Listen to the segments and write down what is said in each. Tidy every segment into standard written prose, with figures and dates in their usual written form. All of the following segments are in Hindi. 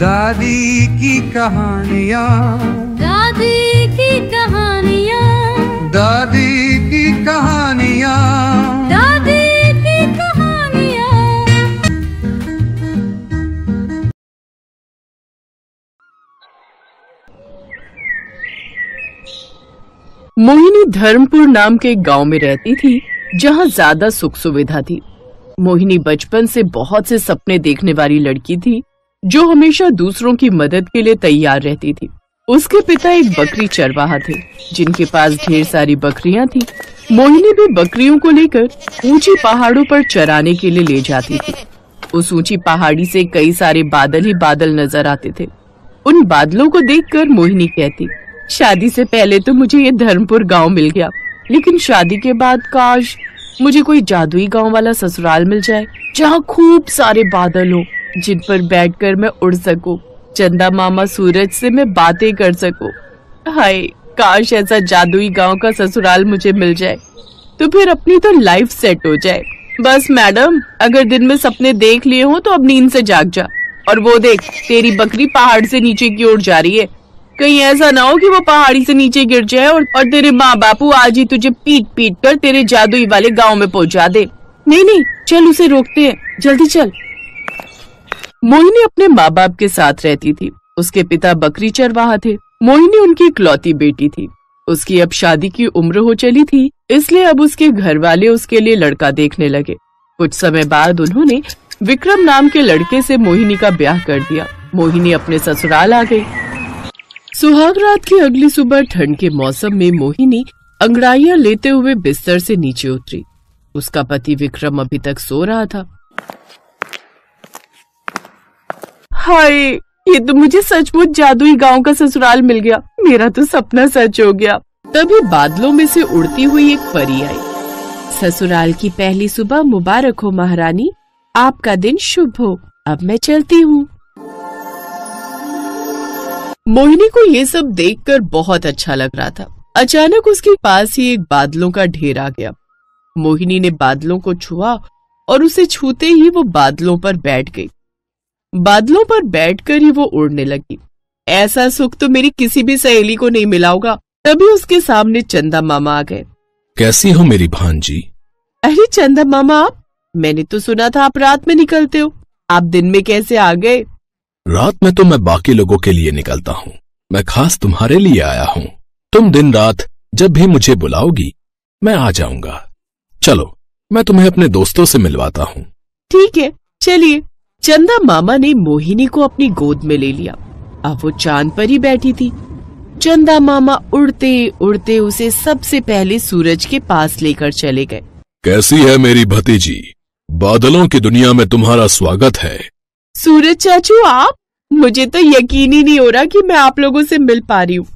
दादी की कहानियाँ, दादी की कहानियाँ, दादी की कहानियाँ, दादी की कहानियाँ। मोहिनी धर्मपुर नाम के गांव में रहती थी, जहां ज्यादा सुख सुविधा थी। मोहिनी बचपन से बहुत से सपने देखने वाली लड़की थी, जो हमेशा दूसरों की मदद के लिए तैयार रहती थी। उसके पिता एक बकरी चरवाहा थे, जिनके पास ढेर सारी बकरियां थी। मोहिनी भी बकरियों को लेकर ऊंची पहाड़ों पर चराने के लिए ले जाती थी। उस ऊंची पहाड़ी से कई सारे बादल ही बादल नजर आते थे। उन बादलों को देखकर मोहिनी कहती, शादी से पहले तो मुझे ये धर्मपुर गांव मिल गया, लेकिन शादी के बाद काश मुझे कोई जादुई गांव वाला ससुराल मिल जाए, जहां खूब सारे बादल हो, जिन पर बैठकर मैं उड़ सकूं, चंदा मामा सूरज से मैं बातें कर सकूं। हाय, काश ऐसा जादुई गांव का ससुराल मुझे मिल जाए, तो फिर अपनी तो लाइफ सेट हो जाए। बस मैडम, अगर दिन में सपने देख लिए हो तो अब नींद से जाग जा। और वो देख, तेरी बकरी पहाड़ से नीचे की ओर जा रही है। कहीं ऐसा ना हो कि वो पहाड़ी से नीचे गिर जाए और तेरे माँ बापू आज ही तुझे पीट पीट कर तेरे जादुई वाले गांव में पहुंचा दे। नहीं नहीं, चल उसे रोकते हैं, जल्दी चल। मोहिनी अपने माँ बाप के साथ रहती थी। उसके पिता बकरी चरवाहा थे। मोहिनी उनकी इकलौती बेटी थी। उसकी अब शादी की उम्र हो चली थी, इसलिए अब उसके घर वाले उसके लिए लड़का देखने लगे। कुछ समय बाद उन्होंने विक्रम नाम के लड़के से मोहिनी का ब्याह कर दिया। मोहिनी अपने ससुराल आ गई। सुहाग रात की अगली सुबह ठंड के मौसम में मोहिनी अंगड़ाइयां लेते हुए बिस्तर से नीचे उतरी। उसका पति विक्रम अभी तक सो रहा था। हाय, ये तो मुझे सचमुच जादुई गांव का ससुराल मिल गया। मेरा तो सपना सच हो गया। तभी बादलों में से उड़ती हुई एक परी आई। ससुराल की पहली सुबह मुबारक हो महारानी, आपका दिन शुभ हो। अब मैं चलती हूँ। मोहिनी को ये सब देखकर बहुत अच्छा लग रहा था। अचानक उसके पास ही एक बादलों का ढेर आ गया। मोहिनी ने बादलों को छुआ और उसे छूते ही वो बादलों पर बैठ गई। बादलों पर बैठकर ही वो उड़ने लगी। ऐसा सुख तो मेरी किसी भी सहेली को नहीं मिला होगा। तभी उसके सामने चंदा मामा आ गए। कैसी हो मेरी भांजी? अरे चंदा मामा, आप? मैंने तो सुना था आप रात में निकलते हो। आप दिन में कैसे आ गए? रात में तो मैं बाकी लोगों के लिए निकलता हूँ, मैं खास तुम्हारे लिए आया हूँ। तुम दिन रात जब भी मुझे बुलाओगी मैं आ जाऊंगा। चलो, मैं तुम्हें अपने दोस्तों से मिलवाता हूँ। ठीक है, चलिए। चंदा मामा ने मोहिनी को अपनी गोद में ले लिया। अब वो चांद पर ही बैठी थी। चंदा मामा उड़ते उड़ते उसे सबसे पहले सूरज के पास लेकर चले गए। कैसी है मेरी भतीजी? बादलों की दुनिया में तुम्हारा स्वागत है। सूरज चाचू, आप? मुझे तो यकीन ही नहीं हो रहा कि मैं आप लोगों से मिल पा रही हूँ।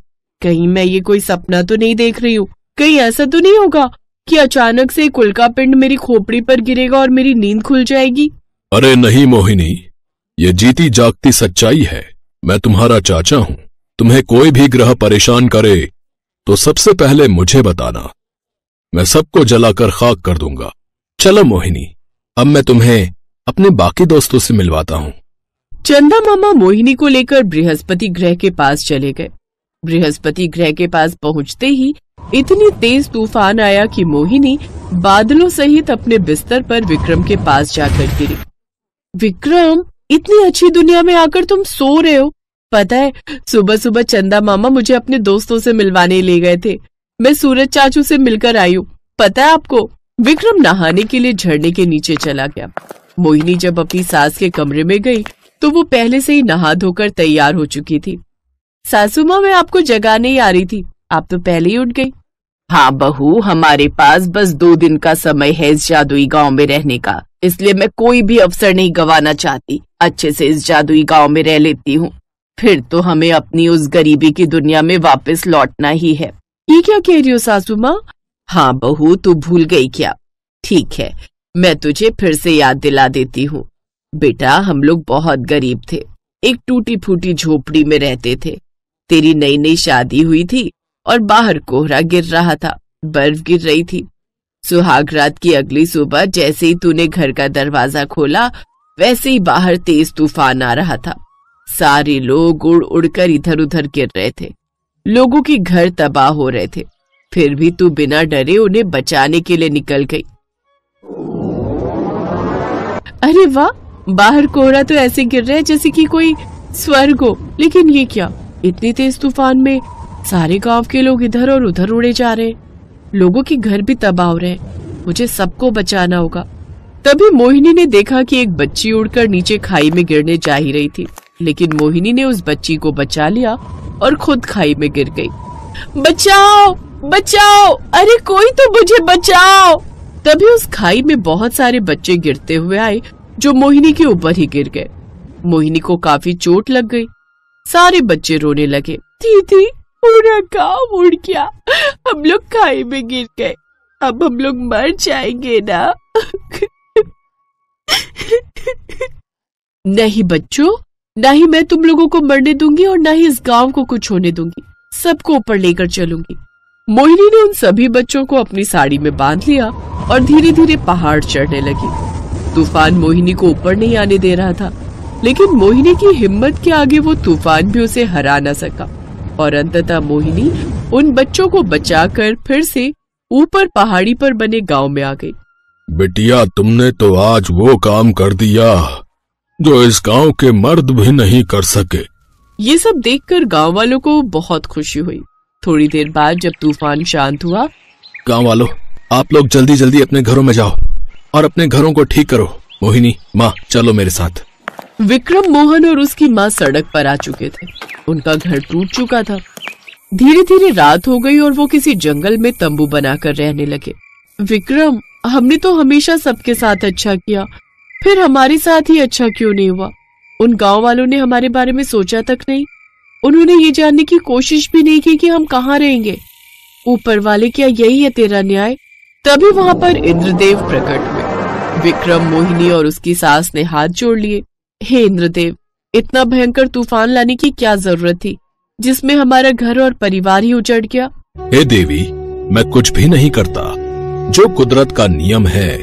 कहीं मैं ये कोई सपना तो नहीं देख रही हूँ? कहीं ऐसा तो नहीं होगा कि अचानक से एक उल्का पिंड मेरी खोपड़ी पर गिरेगा और मेरी नींद खुल जाएगी? अरे नहीं मोहिनी, ये जीती जागती सच्चाई है। मैं तुम्हारा चाचा हूँ। तुम्हें कोई भी ग्रह परेशान करे तो सबसे पहले मुझे बताना। मैं सबको जलाकर खाक कर दूंगा। चलो मोहिनी, अब मैं तुम्हें अपने बाकी दोस्तों से मिलवाता हूँ। चंदा मामा मोहिनी को लेकर बृहस्पति ग्रह के पास चले गए। बृहस्पति ग्रह के पास पहुंचते ही इतनी तेज तूफान आया कि मोहिनी बादलों सहित अपने बिस्तर पर विक्रम के पास जाकर गिरी। विक्रम, इतनी अच्छी दुनिया में आकर तुम सो रहे हो? पता है, सुबह सुबह चंदा मामा मुझे अपने दोस्तों से मिलवाने ले गए थे। मैं सूरज चाचू से मिलकर आई हूँ। पता है आपको? विक्रम नहाने के लिए झरने के नीचे चला गया। मोहिनी जब अपनी सास के कमरे में गई तो वो पहले से ही नहा धोकर तैयार हो चुकी थी। सासू माँ, मैं आपको जगाने ही आ रही थी, आप तो पहले ही उठ गई। हाँ बहू, हमारे पास बस 2 दिन का समय है इस जादुई गांव में रहने का, इसलिए मैं कोई भी अवसर नहीं गंवाना चाहती। अच्छे से इस जादुई गांव में रह लेती हूँ, फिर तो हमें अपनी उस गरीबी की दुनिया में वापस लौटना ही है। ये क्या कह रही हो सासू माँ? हाँ बहू, तू भूल गई क्या? ठीक है, मैं तुझे फिर से याद दिला देती हूँ। बेटा, हम लोग बहुत गरीब थे, एक टूटी फूटी झोपड़ी में रहते थे। तेरी नई नई शादी हुई थी और बाहर कोहरा गिर रहा था, बर्फ गिर रही थी। सुहाग रात की अगली सुबह जैसे ही तूने घर का दरवाजा खोला, वैसे ही बाहर तेज तूफान आ रहा था। सारे लोग उड़ उड़कर इधर उधर गिर रहे थे। लोगों के घर तबाह हो रहे थे। फिर भी तू बिना डरे उन्हें बचाने के लिए निकल गई। अरे वाह, बाहर कोहरा तो ऐसे गिर रहा है जैसे कि कोई स्वर्ग हो। लेकिन ये क्या, इतनी तेज तूफान में सारे गांव के लोग इधर और उधर उड़े जा रहे हैं। लोगों के घर भी तबाह हो रहे हैं। मुझे सबको बचाना होगा। तभी मोहिनी ने देखा कि एक बच्ची उड़कर नीचे खाई में गिरने जा ही रही थी, लेकिन मोहिनी ने उस बच्ची को बचा लिया और खुद खाई में गिर गई। बचाओ बचाओ, अरे कोई तो मुझे बचाओ। तभी उस खाई में बहुत सारे बच्चे गिरते हुए आए जो मोहिनी के ऊपर ही गिर गए। मोहिनी को काफी चोट लग गई। सारे बच्चे रोने लगे। दीदी, पूरा गांव उड़ गया, हम लोग खाई में गिर गए, अब हम लोग मर जाएंगे ना। नहीं बच्चों, ना ही मैं तुम लोगों को मरने दूंगी और ना ही इस गांव को कुछ होने दूंगी। सबको ऊपर लेकर चलूंगी। मोहिनी ने उन सभी बच्चों को अपनी साड़ी में बांध लिया और धीरे धीरे पहाड़ चढ़ने लगी। तूफान मोहिनी को ऊपर नहीं आने दे रहा था, लेकिन मोहिनी की हिम्मत के आगे वो तूफान भी उसे हरा न सका और अंततः मोहिनी उन बच्चों को बचाकर फिर से ऊपर पहाड़ी पर बने गांव में आ गई। बिटिया, तुमने तो आज वो काम कर दिया जो इस गांव के मर्द भी नहीं कर सके। ये सब देखकर गांव वालों को बहुत खुशी हुई। थोड़ी देर बाद जब तूफान शांत हुआ, गांव वालों, आप लोग जल्दी जल्दी अपने घरों में जाओ और अपने घरों को ठीक करो। मोहिनी, माँ, चलो मेरे साथ। विक्रम, मोहन और उसकी माँ सड़क पर आ चुके थे। उनका घर टूट चुका था। धीरे धीरे रात हो गई और वो किसी जंगल में तंबू बनाकर रहने लगे। विक्रम, हमने तो हमेशा सबके साथ अच्छा किया, फिर हमारे साथ ही अच्छा क्यों नहीं हुआ? उन गांव वालों ने हमारे बारे में सोचा तक नहीं। उन्होंने ये जानने की कोशिश भी नहीं की कि हम कहाँ रहेंगे। ऊपर वाले, क्या यही है तेरा न्याय? तभी वहाँ पर इंद्रदेव प्रकट हुए। विक्रम, मोहिनी और उसकी सास ने हाथ जोड़ लिए। हे इंद्रदेव, इतना भयंकर तूफान लाने की क्या जरूरत थी जिसमें हमारा घर और परिवार ही उजड़ गया? हे देवी, मैं कुछ भी नहीं करता। जो कुदरत का नियम है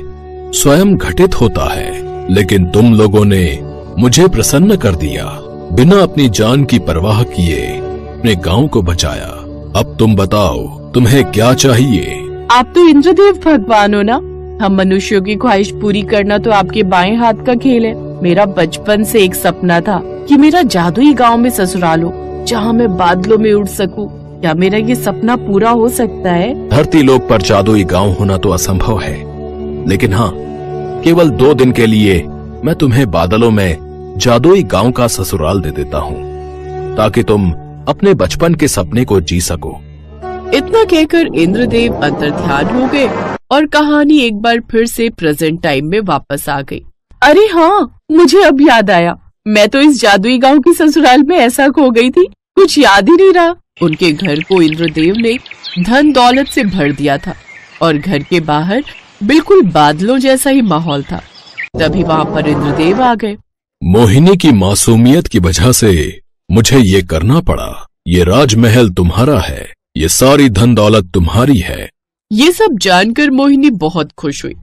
स्वयं घटित होता है, लेकिन तुम लोगों ने मुझे प्रसन्न कर दिया। बिना अपनी जान की परवाह किए अपने गांव को बचाया। अब तुम बताओ, तुम्हें क्या चाहिए? आप तो इंद्रदेव भगवान हो ना। हम मनुष्यों की ख्वाहिश पूरी करना तो आपके बाएं हाथ का खेल है। मेरा बचपन से एक सपना था कि मेरा जादुई गांव में ससुराल हो, जहां मैं बादलों में उड़ सकूं। क्या मेरा ये सपना पूरा हो सकता है? धरती लोक पर जादुई गांव होना तो असंभव है, लेकिन हाँ, केवल 2 दिन के लिए मैं तुम्हें बादलों में जादुई गांव का ससुराल दे देता हूँ, ताकि तुम अपने बचपन के सपने को जी सको। इतना कहकर इंद्रदेव अंतर्ध्यान हो गए और कहानी एक बार फिर से प्रेजेंट टाइम में वापस आ गई। अरे हाँ, मुझे अब याद आया। मैं तो इस जादुई गांव की ससुराल में ऐसा खो गई थी, कुछ याद ही नहीं रहा। उनके घर को इंद्रदेव ने धन दौलत से भर दिया था और घर के बाहर बिल्कुल बादलों जैसा ही माहौल था। तभी वहाँ पर इंद्रदेव आ गए। मोहिनी की मासूमियत की वजह से मुझे ये करना पड़ा। ये राजमहल तुम्हारा है, ये सारी धन दौलत तुम्हारी है। ये सब जानकर मोहिनी बहुत खुश हुई।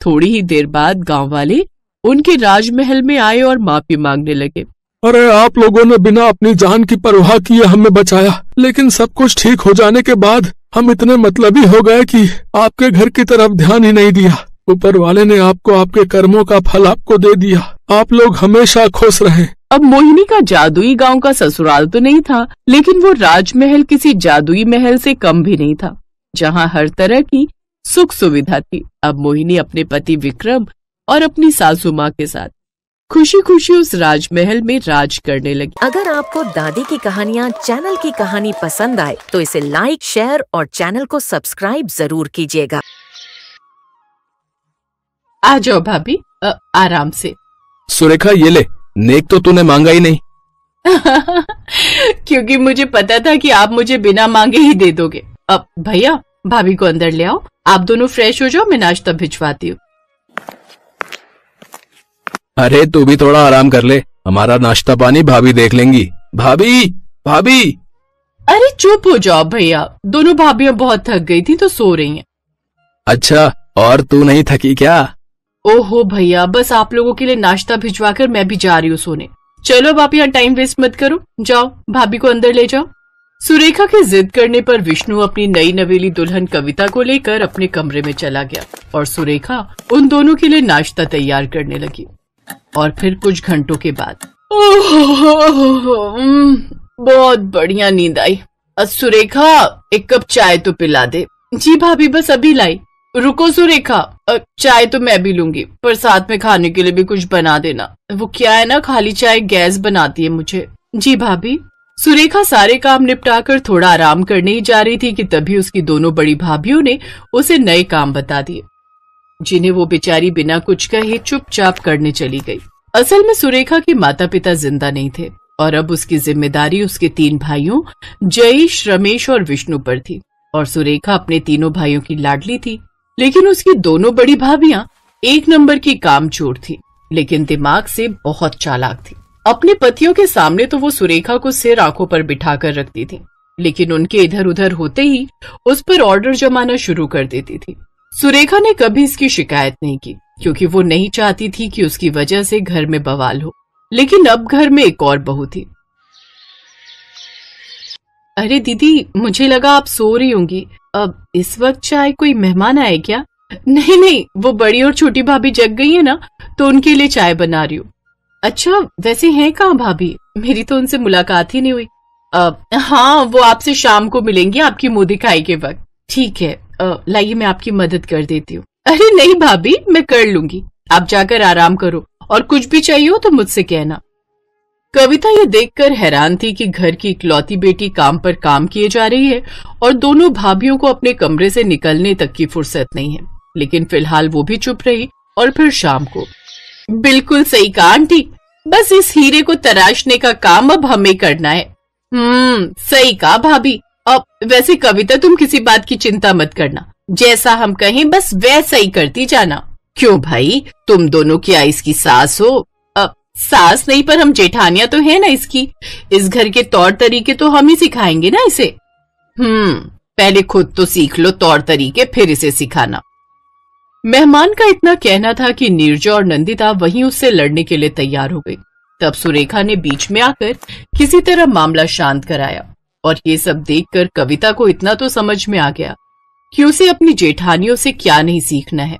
थोड़ी ही देर बाद गांव वाले उनके राजमहल में आए और माफी मांगने लगे। अरे, आप लोगों ने बिना अपनी जान की परवाह किए हमें बचाया, लेकिन सब कुछ ठीक हो जाने के बाद हम इतने मतलबी हो गए कि आपके घर की तरफ ध्यान ही नहीं दिया। ऊपर वाले ने आपको आपके कर्मों का फल आपको दे दिया। आप लोग हमेशा खुश रहें। अब मोहिनी का जादुई गांव का ससुराल तो नहीं था, लेकिन वो राजमहल किसी जादुई महल से कम भी नहीं था, जहां हर तरह की सुख सुविधा थी। अब मोहिनी अपने पति विक्रम और अपनी सासू माँ के साथ खुशी खुशी उस राजमहल में राज करने लगी। अगर आपको दादी की कहानियाँ चैनल की कहानी पसंद आए तो इसे लाइक, शेयर और चैनल को सब्सक्राइब जरूर कीजिएगा। आ जाओ भाभी, आराम से। सुरेखा, ये ले, नेक तो तूने मांगा ही नहीं। क्योंकि मुझे पता था कि आप मुझे बिना मांगे ही दे दोगे। अब भैया, भाभी को अंदर ले आओ। आप दोनों फ्रेश हो जाओ, मैं नाश्ता भिजवाती हूँ। अरे, तू भी थोड़ा आराम कर ले, हमारा नाश्ता पानी भाभी देख लेंगी। भाभी, भाभी। अरे चुप हो जाओ भैया, दोनों भाभियां बहुत थक गई थी तो सो रही हैं। अच्छा, और तू नहीं थकी क्या? ओहो भैया, बस आप लोगों के लिए नाश्ता भिजवाकर मैं भी जा रही हूँ सोने। चलो अब आप यहाँ टाइम वेस्ट मत करो, जाओ भाभी को अंदर ले जाओ। सुरेखा के जिद करने पर विष्णु अपनी नई नवेली दुल्हन कविता को लेकर अपने कमरे में चला गया और सुरेखा उन दोनों के लिए नाश्ता तैयार करने लगी। और फिर कुछ घंटों के बाद बहुत बढ़िया नींद आई। सुरेखा एक कप चाय तो पिला दे। जी भाभी बस अभी लाई। रुको सुरेखा, चाय तो मैं भी लूंगी, पर साथ में खाने के लिए भी कुछ बना देना। वो क्या है ना, खाली चाय गैस बनाती है मुझे। जी भाभी। सुरेखा सारे काम निपटाकर थोड़ा आराम करने ही जा रही थी कि तभी उसकी दोनों बड़ी भाभियों ने उसे नए काम बता दिए, जिन्हें वो बेचारी बिना कुछ कहे चुपचाप करने चली गई। असल में सुरेखा के माता पिता जिंदा नहीं थे और अब उसकी जिम्मेदारी उसके 3 भाइयों जयेश, रमेश और विष्णु पर थी। और सुरेखा अपने तीनों भाइयों की लाडली थी, लेकिन उसकी दोनों बड़ी भाभियां एक नंबर की कामचोर थी, लेकिन दिमाग से बहुत चालाक थी। अपने पतियों के सामने तो वो सुरेखा को सिर आंखों पर बिठाकर रखती थी, लेकिन उनके इधर उधर होते ही उस पर ऑर्डर जमाना शुरू कर देती थी। सुरेखा ने कभी इसकी शिकायत नहीं की, क्योंकि वो नहीं चाहती थी कि उसकी वजह से घर में बवाल हो। लेकिन अब घर में एक और बहू थी। अरे दीदी, मुझे लगा आप सो रही होंगी। अब इस वक्त चाय कोई मेहमान आए क्या? नहीं नहीं, वो बड़ी और छोटी भाभी जग गई है ना, तो उनके लिए चाय बना रही हूँ। अच्छा, वैसे हैं कहाँ भाभी? मेरी तो उनसे मुलाकात ही नहीं हुई। हाँ, वो आपसे शाम को मिलेंगी आपकी मुंह दिखाई के वक्त। ठीक है, लाइए मैं आपकी मदद कर देती हूँ। अरे नहीं भाभी, मैं कर लूंगी, आप जाकर आराम करो और कुछ भी चाहिए हो तो मुझसे कहना। कविता ये देखकर हैरान थी कि घर की इकलौती बेटी काम पर काम किए जा रही है और दोनों भाभियों को अपने कमरे से निकलने तक की फुर्सत नहीं है। लेकिन फिलहाल वो भी चुप रही। और फिर शाम को, बिल्कुल सही कहा आंटी, बस इस हीरे को तराशने का काम अब हमें करना है। सही कहा भाभी। अब वैसे कविता, तुम किसी बात की चिंता मत करना, जैसा हम कहें बस वैसा ही करती जाना। क्यों भाई, तुम दोनों क्या इसकी सास हो? सास नहीं, पर हम जेठानियां तो है ना इसकी। इस घर के तौर तरीके तो हम ही सिखाएंगे ना इसे। पहले खुद तो सीख लो तौर तरीके, फिर इसे सिखाना। मेहमान का इतना कहना था कि नीरजा और नंदिता वहीं उससे लड़ने के लिए तैयार हो गई। तब सुरेखा ने बीच में आकर किसी तरह मामला शांत कराया। और ये सब देखकर कविता को इतना तो समझ में आ गया कि उसे अपनी जेठानियों से क्या नहीं सीखना है।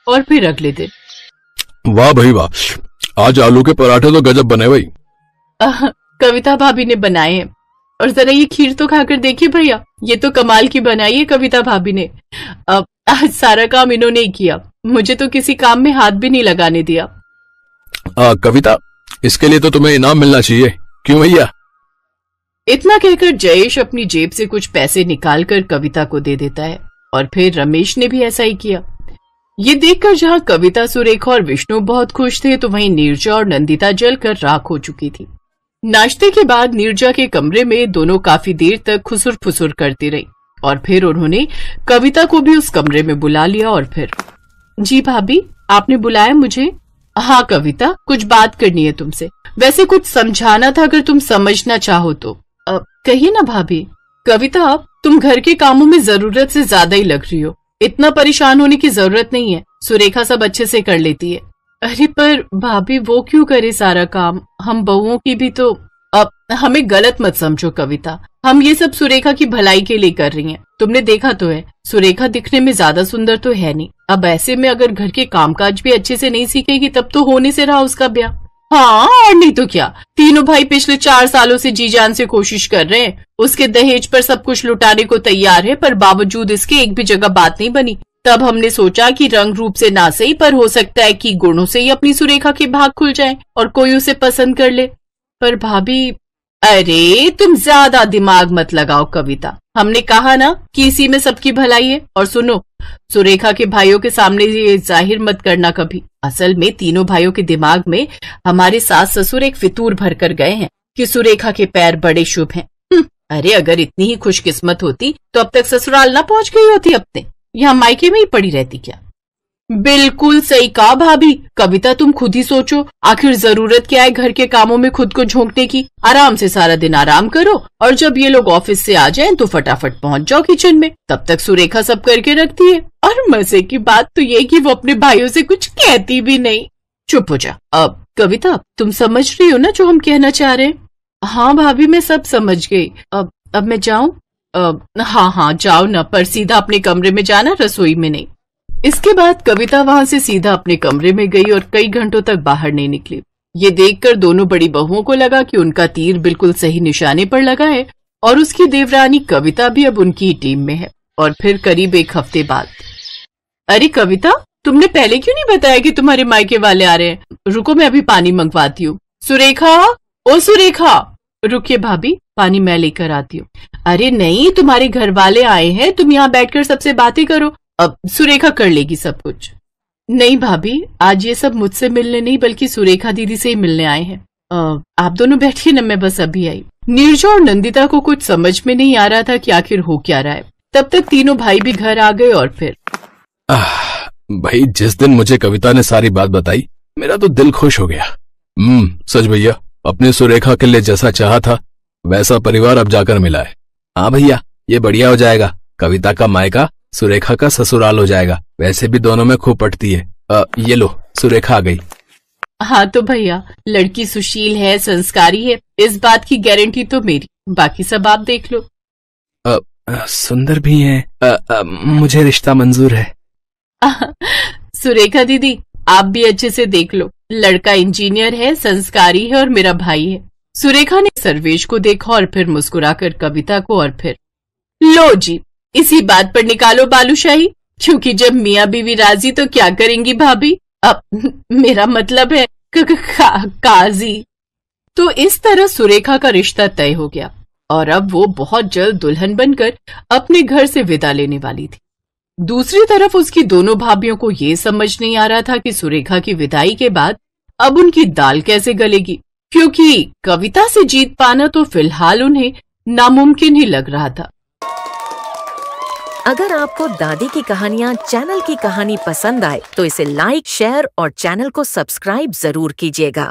और फिर अगले दिन, वाह भाई वाह, आज आलू के पराठे तो गजब बने भाई। कविता भाभी ने बनाए हैं। और जरा ये खीर तो खाकर देखिए भैया, ये तो कमाल की बनाई है कविता भाभी ने। आज सारा काम इन्होंने ही किया, मुझे तो किसी काम में हाथ भी नहीं लगाने दिया। कविता, इसके लिए तो तुम्हें इनाम मिलना चाहिए, क्यों भैया? इतना कहकर जयेश अपनी जेब से कुछ पैसे निकालकर कविता को दे देता है। और फिर रमेश ने भी ऐसा ही किया। ये देखकर जहाँ कविता, सुरेखा और विष्णु बहुत खुश थे, तो वहीं नीरजा और नंदिता जलकर राख हो चुकी थी। नाश्ते के बाद नीरजा के कमरे में दोनों काफी देर तक खुसुर फुसुर करती रही। और फिर उन्होंने कविता को भी उस कमरे में बुला लिया। और फिर, जी भाभी, आपने बुलाया मुझे? हाँ कविता, कुछ बात करनी है तुमसे। वैसे कुछ समझाना था, अगर तुम समझना चाहो तो। कहिए ना भाभी। कविता, तुम घर के कामों में जरूरत से ज्यादा ही लग रही हो। इतना परेशान होने की जरूरत नहीं है, सुरेखा सब अच्छे से कर लेती है। अरे पर भाभी, वो क्यों करे सारा काम? हम बहुओं की भी तो। अब हमें गलत मत समझो कविता, हम ये सब सुरेखा की भलाई के लिए कर रही हैं। तुमने देखा तो है, सुरेखा दिखने में ज्यादा सुंदर तो है नहीं। अब ऐसे में अगर घर के कामकाज भी अच्छे से नहीं सीखेगी तब तो होने से रहा उसका ब्याह। हाँ, और नहीं तो क्या। तीनों भाई पिछले 4 सालों से जी जान से कोशिश कर रहे हैं, उसके दहेज पर सब कुछ लुटाने को तैयार है, पर बावजूद इसके एक भी जगह बात नहीं बनी। तब हमने सोचा कि रंग रूप से ना सही, पर हो सकता है कि गुणों से ही अपनी सुरेखा के भाग खुल जाए और कोई उसे पसंद कर ले। पर भाभी, अरे तुम ज्यादा दिमाग मत लगाओ कविता, हमने कहा ना कि इसी में सबकी भलाई है। और सुनो, सुरेखा के भाइयों के सामने ये जाहिर मत करना कभी। असल में तीनों भाइयों के दिमाग में हमारे सास ससुर एक फितूर भर कर गए हैं कि सुरेखा के पैर बड़े शुभ हैं। अरे अगर इतनी ही खुशकिस्मत होती तो अब तक ससुराल ना पहुंच गई होती, अपने यहाँ मायके में ही पड़ी रहती क्या? बिल्कुल सही कहा भाभी। कविता, तुम खुद ही सोचो, आखिर जरूरत क्या है घर के कामों में खुद को झोंकने की? आराम से सारा दिन आराम करो और जब ये लोग ऑफिस से आ जाएं तो फटाफट पहुंच जाओ किचन में। तब तक सुरेखा सब करके रखती है। और मजे की बात तो ये कि वो अपने भाइयों से कुछ कहती भी नहीं। चुप हो जा। अब कविता, तुम समझ रही हो ना जो हम कहना चाह रहे हैं? हाँ भाभी, मैं सब समझ गई। अब मैं जाऊं? हाँ जाओ ना, पर सीधा अपने कमरे में जाना, रसोई में नहीं। इसके बाद कविता वहां से सीधा अपने कमरे में गई और कई घंटों तक बाहर नहीं निकली। ये देखकर दोनों बड़ी बहुओं को लगा कि उनका तीर बिल्कुल सही निशाने पर लगा है और उसकी देवरानी कविता भी अब उनकी ही टीम में है। और फिर करीब एक हफ्ते बाद, अरे कविता, तुमने पहले क्यों नहीं बताया कि तुम्हारे मायके वाले आ रहे हैं? रुको, मैं अभी पानी मंगवाती हूँ। सुरेखा, ओ सुरेखा। रुकिए भाभी, पानी मैं लेकर आती हूँ। अरे नहीं, तुम्हारे घर वाले आए हैं, तुम यहाँ बैठकर सबसे बातें करो। अब सुरेखा कर लेगी सब कुछ। नहीं भाभी, आज ये सब मुझसे मिलने नहीं बल्कि सुरेखा दीदी से ही मिलने आए हैं। आप दोनों बैठिए ना, मैं बस अभी आई। नीरजा और नंदिता को कुछ समझ में नहीं आ रहा था कि आखिर हो क्या रहा है। तब तक तीनों भाई भी घर आ गए और फिर भाई, जिस दिन मुझे कविता ने सारी बात बताई, मेरा तो दिल खुश हो गया। सच भैया, अपने सुरेखा के लिए जैसा चाहा था वैसा परिवार अब जाकर मिला है। हाँ भैया, ये बढ़िया हो जाएगा। कविता का मायका सुरेखा का ससुराल हो जाएगा। वैसे भी दोनों में खूब पटती है। ये लो, सुरेखा आ गई। हाँ तो भैया, लड़की सुशील है, संस्कारी है, इस बात की गारंटी तो मेरी। बाकी सब आप देख लो। सुंदर भी है। मुझे रिश्ता मंजूर है। सुरेखा दीदी, आप भी अच्छे से देख लो। लड़का इंजीनियर है, संस्कारी है और मेरा भाई है। सुरेखा ने सर्वेश को देखा और फिर मुस्कुराकर कविता को और फिर, लो जी, इसी बात पर निकालो बालूशाही, क्योंकि जब मियाँ बीवी राजी तो क्या करेंगी भाभी? अब मेरा मतलब है काजी। तो इस तरह सुरेखा का रिश्ता तय हो गया और अब वो बहुत जल्द दुल्हन बनकर अपने घर से विदा लेने वाली थी। दूसरी तरफ उसकी दोनों भाभियों को ये समझ नहीं आ रहा था कि सुरेखा की विदाई के बाद अब उनकी दाल कैसे गलेगी, क्योंकि कविता से जीत पाना तो फिलहाल उन्हें नामुमकिन ही लग रहा था। अगर आपको दादी की कहानियाँ चैनल की कहानी पसंद आए तो इसे लाइक, शेयर और चैनल को सब्सक्राइब जरूर कीजिएगा।